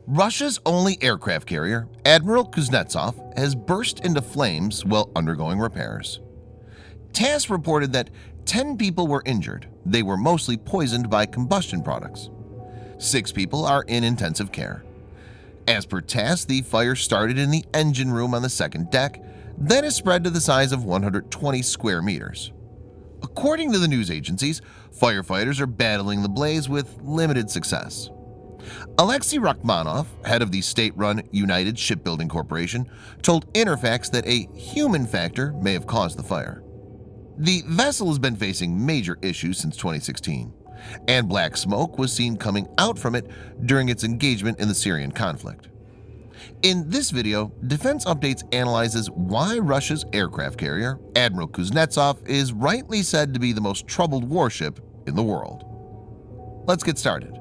Russia's only aircraft carrier, Admiral Kuznetsov, has burst into flames while undergoing repairs. TASS reported that 10 people were injured. They were mostly poisoned by combustion products. 6 people are in intensive care. As per TASS, the fire started in the engine room on the second deck, then has spread to the size of 120 square meters. According to the news agencies, firefighters are battling the blaze with limited success. Aleksey Rakhmanov, head of the state-run United Shipbuilding Corporation, told Interfax that a human factor may have caused the fire. The vessel has been facing major issues since 2016, and black smoke was seen coming out from it during its engagement in the Syrian conflict. In this video, Defense Updates analyzes why Russia's aircraft carrier, Admiral Kuznetsov, is rightly said to be the most troubled warship in the world. Let's get started.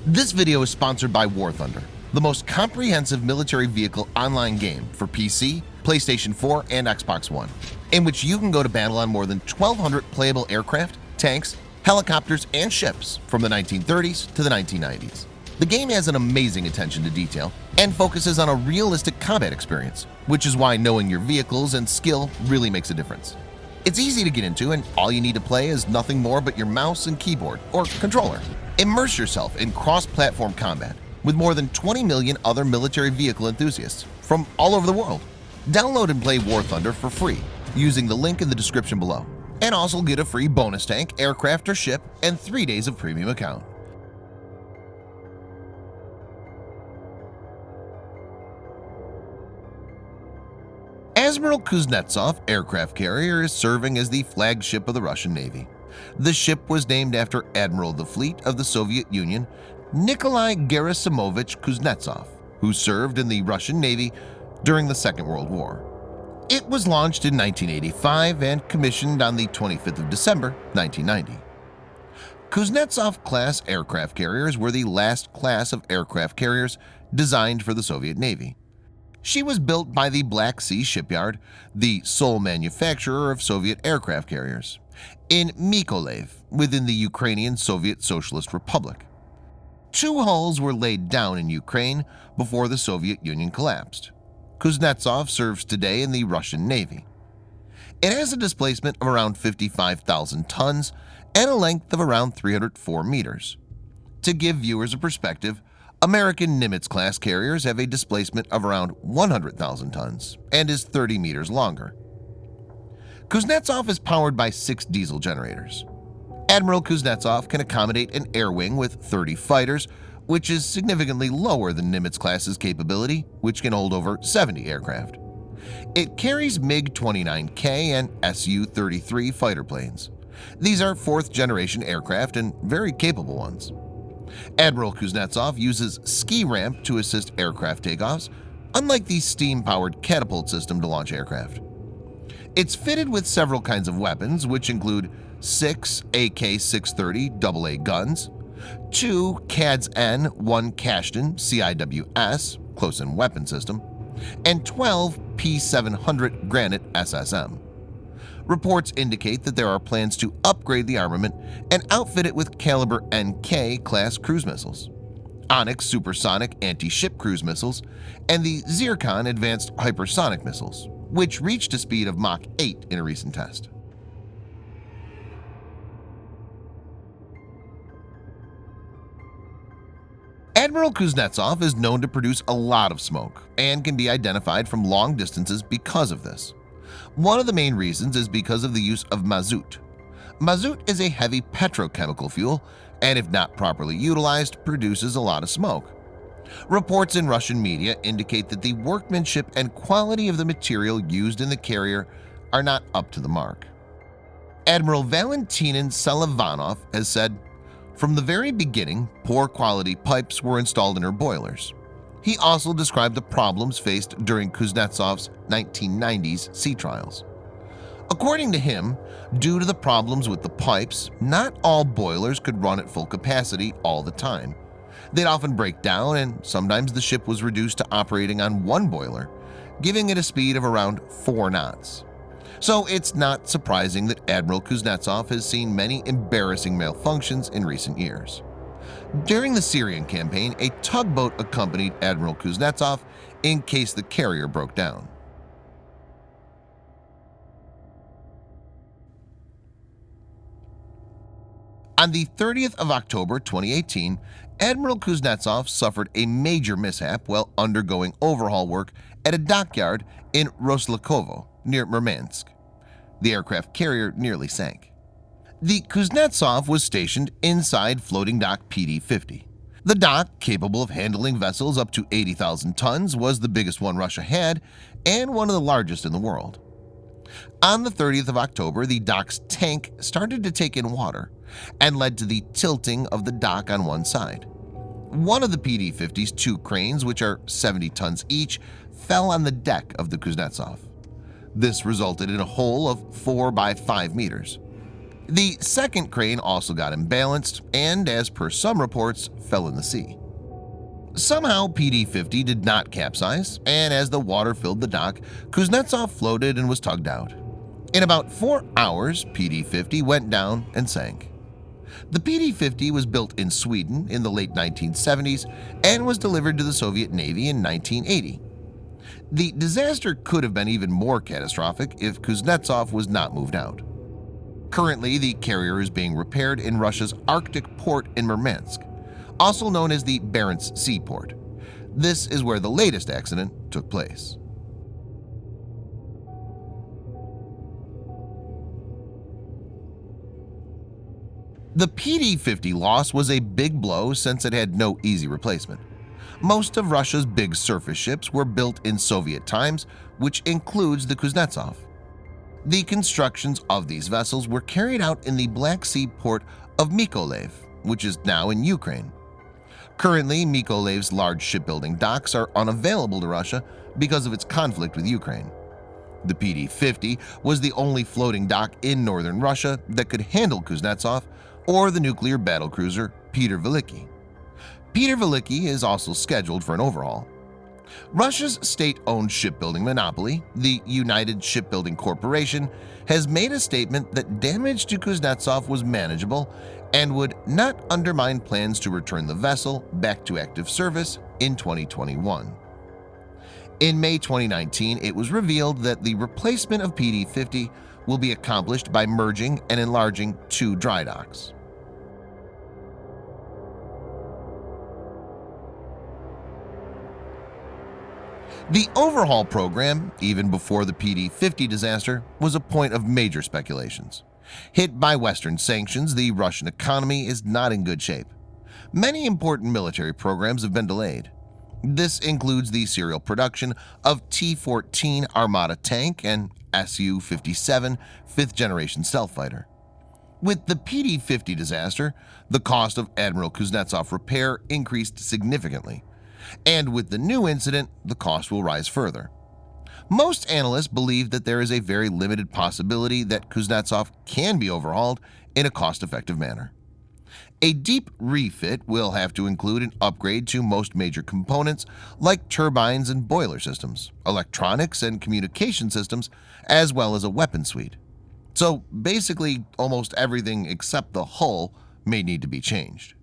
This video is sponsored by War Thunder, the most comprehensive military vehicle online game for PC, PlayStation 4, and Xbox One, in which you can go to battle on more than 1,200 playable aircraft, tanks, helicopters, and ships from the 1930s to the 1990s. The game has an amazing attention to detail and focuses on a realistic combat experience, which is why knowing your vehicles and skill really makes a difference. It's easy to get into, and all you need to play is nothing more but your mouse and keyboard or controller. Immerse yourself in cross-platform combat with more than 20 million other military vehicle enthusiasts from all over the world. Download and play War Thunder for free using the link in the description below, and also get a free bonus tank, aircraft, or ship, and 3 days of premium account. Admiral Kuznetsov aircraft carrier is serving as the flagship of the Russian Navy. The ship was named after Admiral of the Fleet of the Soviet Union, Nikolai Gerasimovich Kuznetsov, who served in the Russian Navy during the Second World War. It was launched in 1985 and commissioned on the 25th of December, 1990. Kuznetsov-class aircraft carriers were the last class of aircraft carriers designed for the Soviet Navy. She was built by the Black Sea Shipyard, the sole manufacturer of Soviet aircraft carriers, in Mykolaiv within the Ukrainian Soviet Socialist Republic. 2 hulls were laid down in Ukraine before the Soviet Union collapsed. Kuznetsov serves today in the Russian Navy. It has a displacement of around 55,000 tons and a length of around 304 meters. To give viewers a perspective, American Nimitz-class carriers have a displacement of around 100,000 tons and is 30 meters longer. Kuznetsov is powered by 6 diesel generators. Admiral Kuznetsov can accommodate an air wing with 30 fighters, which is significantly lower than Nimitz-class's capability, which can hold over 70 aircraft. It carries MiG-29K and Su-33 fighter planes. These are 4th-generation aircraft and very capable ones. Admiral Kuznetsov uses ski ramp to assist aircraft takeoffs, unlike the steam-powered catapult system to launch aircraft. It's fitted with several kinds of weapons, which include 6 AK-630 AA guns, 2 CADS-N, 1 Kashtan CIWS close-in weapon system, and 12 P-700 Granite SSM. Reports indicate that there are plans to upgrade the armament and outfit it with Caliber NK class cruise missiles, Onyx supersonic anti-ship cruise missiles, and the Zircon advanced hypersonic missiles, which reached a speed of Mach 8 in a recent test. Admiral Kuznetsov is known to produce a lot of smoke and can be identified from long distances because of this. One of the main reasons is because of the use of mazout. Mazout is a heavy petrochemical fuel and, if not properly utilized, produces a lot of smoke. Reports in Russian media indicate that the workmanship and quality of the material used in the carrier are not up to the mark. Admiral Valentin Selivanov has said, "From the very beginning, poor quality pipes were installed in her boilers." He also described the problems faced during Kuznetsov's 1990s sea trials. According to him, due to the problems with the pipes, not all boilers could run at full capacity all the time. They'd often break down, and sometimes the ship was reduced to operating on 1 boiler, giving it a speed of around 4 knots. So it's not surprising that Admiral Kuznetsov has seen many embarrassing malfunctions in recent years. During the Syrian campaign, a tugboat accompanied Admiral Kuznetsov in case the carrier broke down. On the 30th of October 2018, Admiral Kuznetsov suffered a major mishap while undergoing overhaul work at a dockyard in Roslakovo near Murmansk. The aircraft carrier nearly sank. The Kuznetsov was stationed inside floating dock PD-50. The dock, capable of handling vessels up to 80,000 tons, was the biggest one Russia had and one of the largest in the world. On the 30th of October, the dock's tank started to take in water and led to the tilting of the dock on one side. One of the PD-50's two cranes, which are 70 tons each, fell on the deck of the Kuznetsov. This resulted in a hole of 4 by 5 meters. The second crane also got imbalanced and, as per some reports, fell in the sea. Somehow PD-50 did not capsize, and as the water filled the dock, Kuznetsov floated and was tugged out. In about 4 hours, PD-50 went down and sank. The PD-50 was built in Sweden in the late 1970s and was delivered to the Soviet Navy in 1980. The disaster could have been even more catastrophic if Kuznetsov was not moved out. Currently, the carrier is being repaired in Russia's Arctic port in Murmansk, also known as the Barents Sea port. This is where the latest accident took place. The PD-50 loss was a big blow since it had no easy replacement. Most of Russia's big surface ships were built in Soviet times, which includes the Kuznetsov. The constructions of these vessels were carried out in the Black Sea port of Mykolaiv, which is now in Ukraine. Currently, Mykolaiv's large shipbuilding docks are unavailable to Russia because of its conflict with Ukraine. The PD-50 was the only floating dock in northern Russia that could handle Kuznetsov or the nuclear battlecruiser Peter Veliky. Peter Veliky is also scheduled for an overhaul. Russia's state-owned shipbuilding monopoly, the United Shipbuilding Corporation, has made a statement that damage to Kuznetsov was manageable and would not undermine plans to return the vessel back to active service in 2021. In May 2019, it was revealed that the replacement of PD-50 will be accomplished by merging and enlarging 2 dry docks. The overhaul program, even before the PD-50 disaster, was a point of major speculations. Hit by Western sanctions, the Russian economy is not in good shape. Many important military programs have been delayed. This includes the serial production of T-14 Armata tank and Su-57 fifth-generation stealth fighter. With the PD-50 disaster, the cost of Admiral Kuznetsov repair increased significantly. And with the new incident, the cost will rise further. Most analysts believe that there is a very limited possibility that Kuznetsov can be overhauled in a cost-effective manner. A deep refit will have to include an upgrade to most major components like turbines and boiler systems, electronics and communication systems, as well as a weapon suite. So basically, almost everything except the hull may need to be changed.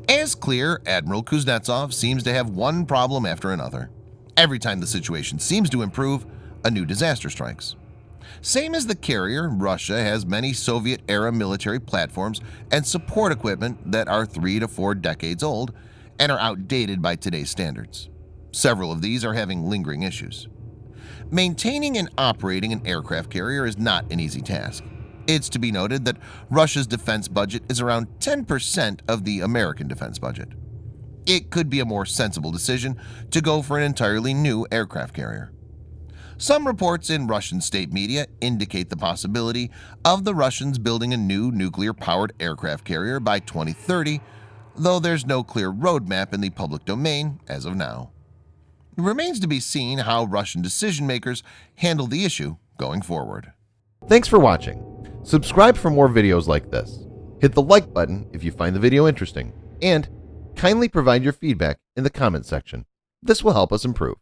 As clear, Admiral Kuznetsov seems to have one problem after another. Every time the situation seems to improve, a new disaster strikes. Same as the carrier, Russia has many Soviet-era military platforms and support equipment that are 3 to 4 decades old and are outdated by today's standards. Several of these are having lingering issues. Maintaining and operating an aircraft carrier is not an easy task. It's to be noted that Russia's defense budget is around 10% of the American defense budget. It could be a more sensible decision to go for an entirely new aircraft carrier. Some reports in Russian state media indicate the possibility of the Russians building a new nuclear-powered aircraft carrier by 2030, though there's no clear roadmap in the public domain as of now. It remains to be seen how Russian decision-makers handle the issue going forward. Thanks for watching. Subscribe for more videos like this. Hit the like button if you find the video interesting, and kindly provide your feedback in the comment section. This will help us improve.